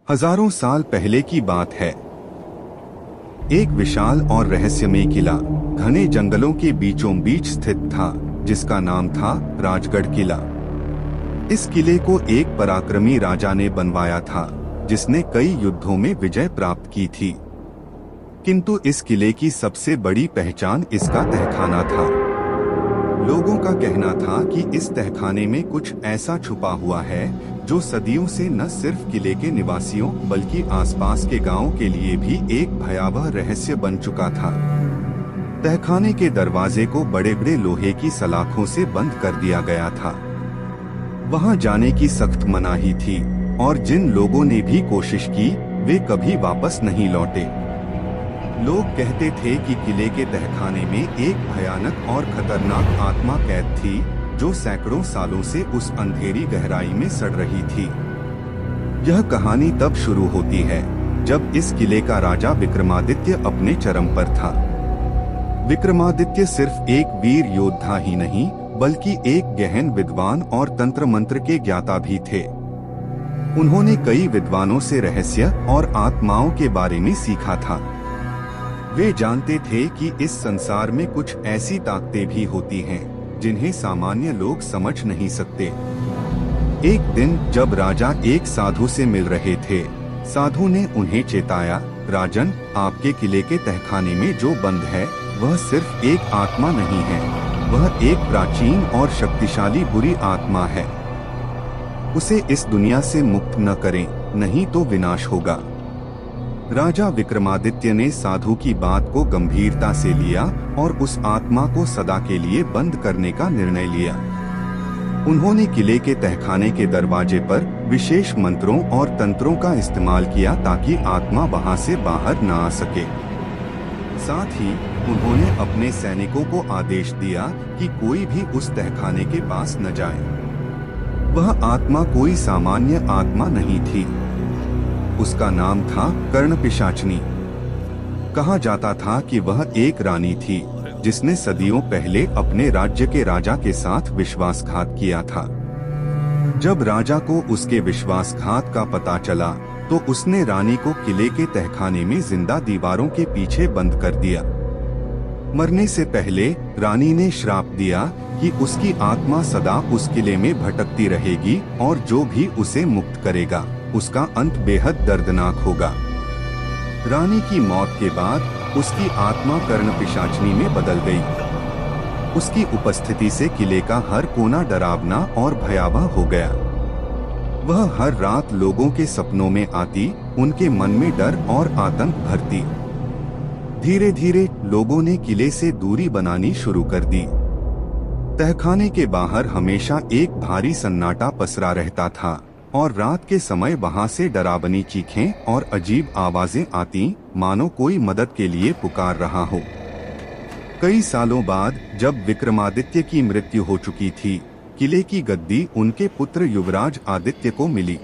हजारों साल पहले की बात है। एक विशाल और रहस्यमय किला घने जंगलों के बीचों बीच स्थित था, जिसका नाम था राजगढ़ किला। इस किले को एक पराक्रमी राजा ने बनवाया था, जिसने कई युद्धों में विजय प्राप्त की थी। किंतु इस किले की सबसे बड़ी पहचान इसका तहखाना था। लोगों का कहना था कि इस तहखाने में कुछ ऐसा छुपा हुआ है जो सदियों से न सिर्फ किले के निवासियों बल्कि आसपास के गांवों के लिए भी एक भयावह रहस्य बन चुका था। तहखाने के दरवाजे को बड़े बड़े लोहे की सलाखों से बंद कर दिया गया था। वहां जाने की सख्त मनाही थी और जिन लोगों ने भी कोशिश की वे कभी वापस नहीं लौटे। लोग कहते थे कि किले के तहखाने में एक भयानक और खतरनाक आत्मा कैद थी, जो सैकड़ों सालों से उस अंधेरी गहराई में सड़ रही थी। यह कहानी तब शुरू होती है जब इस किले का राजा विक्रमादित्य अपने चरम पर था। विक्रमादित्य सिर्फ एक वीर योद्धा ही नहीं, बल्कि एक गहन विद्वान और तंत्र मंत्र के ज्ञाता भी थे। उन्होंने कई विद्वानों से रहस्य और आत्माओं के बारे में सीखा था। वे जानते थे कि इस संसार में कुछ ऐसी ताकतें भी होती हैं जिन्हें सामान्य लोग समझ नहीं सकते। एक दिन जब राजा एक साधु से मिल रहे थे, साधु ने उन्हें चेताया, राजन, आपके किले के तहखाने में जो बंद है वह सिर्फ एक आत्मा नहीं है, वह एक प्राचीन और शक्तिशाली बुरी आत्मा है। उसे इस दुनिया से मुक्त न करें, नहीं तो विनाश होगा। राजा विक्रमादित्य ने साधु की बात को गंभीरता से लिया और उस आत्मा को सदा के लिए बंद करने का निर्णय लिया। उन्होंने किले के तहखाने के दरवाजे पर विशेष मंत्रों और तंत्रों का इस्तेमाल किया ताकि आत्मा वहां से बाहर न आ सके। साथ ही उन्होंने अपने सैनिकों को आदेश दिया कि कोई भी उस तहखाने के पास न जाए। वह आत्मा कोई सामान्य आत्मा नहीं थी। उसका नाम था कर्णपिशाचनी। कहा जाता था कि वह एक रानी थी जिसने सदियों पहले अपने राज्य के राजा के साथ विश्वासघात किया था। जब राजा को उसके विश्वासघात का पता चला तो उसने रानी को किले के तहखाने में जिंदा दीवारों के पीछे बंद कर दिया। मरने से पहले रानी ने श्राप दिया कि उसकी आत्मा सदा उस किले में भटकती रहेगी और जो भी उसे मुक्त करेगा उसका अंत बेहद दर्दनाक होगा। रानी की मौत के बाद उसकी आत्मा कर्णपिशाचनी में बदल गई। उसकी उपस्थिति से किले का हर कोना डरावना और भयावह हो गया। वह हर रात लोगों के सपनों में आती, उनके मन में डर और आतंक भरती। धीरे धीरे लोगों ने किले से दूरी बनानी शुरू कर दी। तहखाने के बाहर हमेशा एक भारी सन्नाटा पसरा रहता था और रात के समय वहां से डरावनी चीखें और अजीब आवाजें आती, मानो कोई मदद के लिए पुकार रहा हो। कई सालों बाद जब विक्रमादित्य की मृत्यु हो चुकी थी, किले की गद्दी उनके पुत्र युवराज आदित्य को मिली।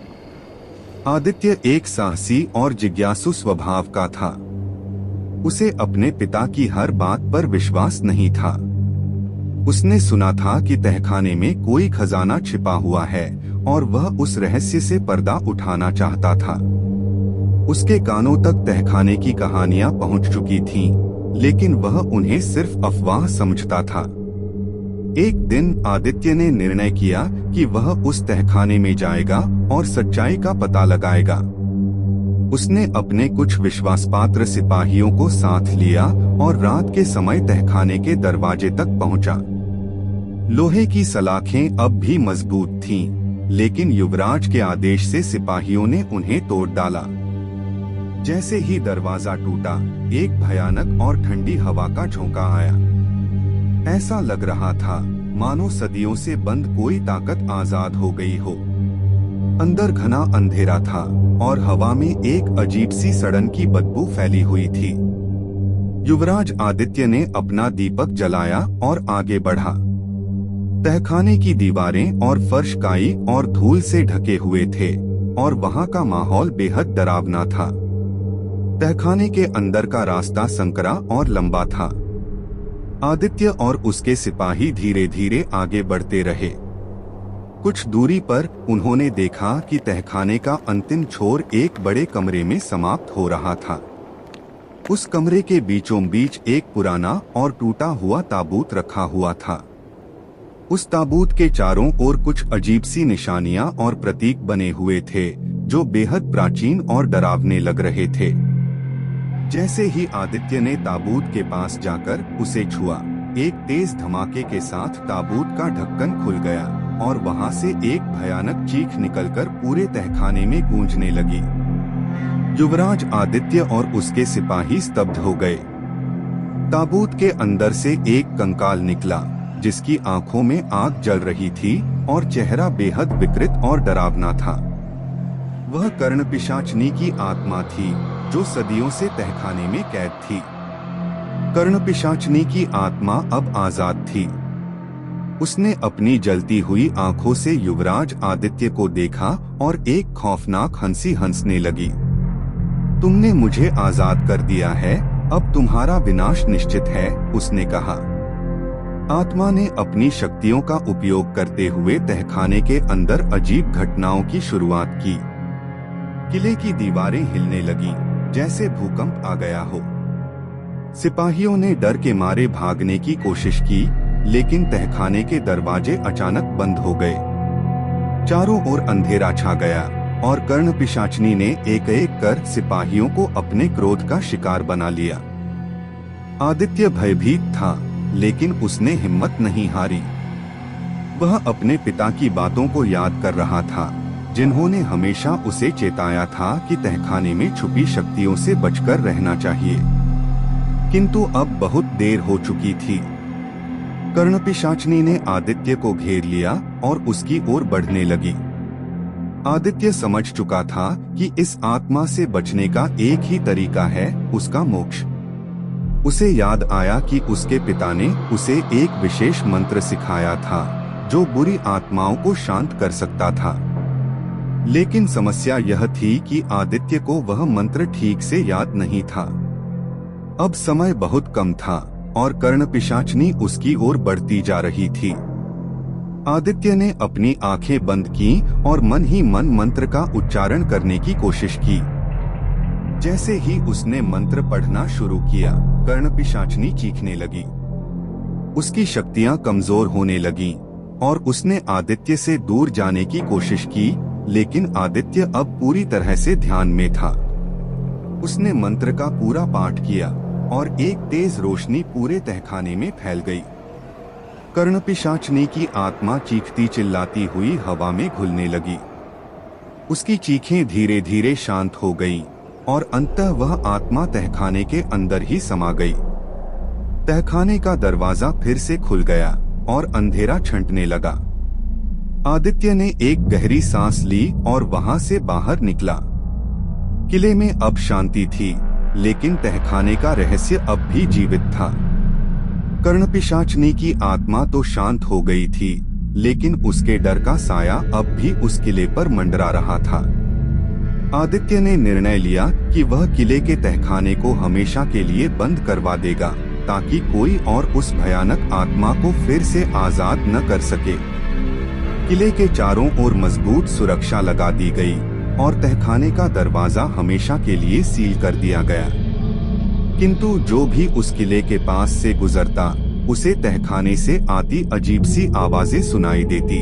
आदित्य एक साहसी और जिज्ञासु स्वभाव का था। उसे अपने पिता की हर बात पर विश्वास नहीं था। उसने सुना था कि तहखाने में कोई खजाना छिपा हुआ है और वह उस रहस्य से पर्दा उठाना चाहता था। उसके कानों तक तहखाने की कहानियां पहुंच चुकी थीं, लेकिन वह उन्हें सिर्फ अफवाह समझता था। एक दिन आदित्य ने निर्णय किया कि वह उस तहखाने में जाएगा और सच्चाई का पता लगाएगा। उसने अपने कुछ विश्वासपात्र सिपाहियों को साथ लिया और रात के समय तहखाने के दरवाजे तक पहुंचा। लोहे की सलाखें अब भी मजबूत थीं, लेकिन युवराज के आदेश से सिपाहियों ने उन्हें तोड़ डाला। जैसे ही दरवाजा टूटा, एक भयानक और ठंडी हवा का झोंका आया। ऐसा लग रहा था मानो सदियों से बंद कोई ताकत आजाद हो गई हो। अंदर घना अंधेरा था और हवा में एक अजीब सी सड़न की बदबू फैली हुई थी। युवराज आदित्य ने अपना दीपक जलाया और आगे बढ़ा। तहखाने की दीवारें और फर्श काई और धूल से ढके हुए थे और वहां का माहौल बेहद डरावना था। तहखाने के अंदर का रास्ता संकरा और लंबा था। आदित्य और उसके सिपाही धीरे धीरे आगे बढ़ते रहे। कुछ दूरी पर उन्होंने देखा कि तहखाने का अंतिम छोर एक बड़े कमरे में समाप्त हो रहा था। उस कमरे के बीचों बीच एक पुराना और टूटा हुआ ताबूत रखा हुआ था। उस ताबूत के चारों ओर कुछ अजीब सी निशानियां और प्रतीक बने हुए थे जो बेहद प्राचीन और डरावने लग रहे थे। जैसे ही आदित्य ने ताबूत के पास जाकर उसे छुआ, एक तेज धमाके के साथ ताबूत का ढक्कन खुल गया और वहां से एक भयानक चीख निकलकर पूरे तहखाने में गूंजने लगी। युवराज आदित्य और उसके सिपाही स्तब्ध हो गए। ताबूत के अंदर से एक कंकाल निकला जिसकी आंखों में आग जल रही थी और चेहरा बेहद विकृत और डरावना था। वह कर्णपिशाचनी की आत्मा थी जो सदियों से तहखाने में कैद थी। कर्णपिशाचनी की आत्मा अब आजाद थी। उसने अपनी जलती हुई आंखों से युवराज आदित्य को देखा और एक खौफनाक हंसी हंसने लगी। तुमने मुझे आजाद कर दिया है, अब तुम्हारा विनाश निश्चित है, उसने कहा। आत्मा ने अपनी शक्तियों का उपयोग करते हुए तहखाने के अंदर अजीब घटनाओं की शुरुआत की। किले की दीवारें हिलने लगीं, जैसे भूकंप आ गया हो। सिपाहियों ने डर के मारे भागने की कोशिश की, लेकिन तहखाने के दरवाजे अचानक बंद हो गए। चारों ओर अंधेरा छा गया और कर्णपिशाचनी ने एक एक कर सिपाहियों को अपने क्रोध का शिकार बना लिया। आदित्य भयभीत था, लेकिन उसने हिम्मत नहीं हारी। वह अपने पिता की बातों को याद कर रहा था, जिन्होंने हमेशा उसे चेताया था कि तहखाने में छुपी शक्तियों से बचकर रहना चाहिए। किंतु अब बहुत देर हो चुकी थी। कर्णपिशाचनी ने आदित्य को घेर लिया और उसकी ओर बढ़ने लगी। आदित्य समझ चुका था कि इस आत्मा से बचने का एक ही तरीका है, उसका मोक्ष। उसे याद आया कि उसके पिता ने उसे एक विशेष मंत्र सिखाया था जो बुरी आत्माओं को शांत कर सकता था। लेकिन समस्या यह थी कि आदित्य को वह मंत्र ठीक से याद नहीं था। अब समय बहुत कम था और कर्णपिशाचनी उसकी ओर बढ़ती जा रही थी। आदित्य ने अपनी आंखें बंद की और मन ही मन मंत्र का उच्चारण करने की कोशिश की। जैसे ही उसने मंत्र पढ़ना शुरू किया, कर्णपिशाचनी चीखने लगी। उसकी शक्तियां कमजोर होने लगीं और उसने आदित्य से दूर जाने की कोशिश की, लेकिन आदित्य अब पूरी तरह से ध्यान में था। उसने मंत्र का पूरा पाठ किया और एक तेज रोशनी पूरे तहखाने में फैल गई। कर्णपिशाचनी की आत्मा चीखती चिल्लाती हुई हवा में घुलने लगी। उसकी चीखें धीरे धीरे शांत हो गईं और अंततः वह आत्मा तहखाने के अंदर ही समा गई। तहखाने का दरवाजा फिर से खुल गया और अंधेरा छंटने लगा। आदित्य ने एक गहरी सांस ली और वहां से बाहर निकला। किले में अब शांति थी, लेकिन तहखाने का रहस्य अब भी जीवित था। कर्णपिशाचनी की आत्मा तो शांत हो गई थी, लेकिन उसके डर का साया अब भी उस किले पर मंडरा रहा था। आदित्य ने निर्णय लिया कि वह किले के तहखाने को हमेशा के लिए बंद करवा देगा, ताकि कोई और उस भयानक आत्मा को फिर से आजाद न कर सके। किले के चारों ओर मजबूत सुरक्षा लगा दी गई और तहखाने का दरवाजा हमेशा के लिए सील कर दिया गया। किंतु जो भी उस किले के पास से गुजरता, उसे तहखाने से आती अजीब सी आवाजें सुनाई देती।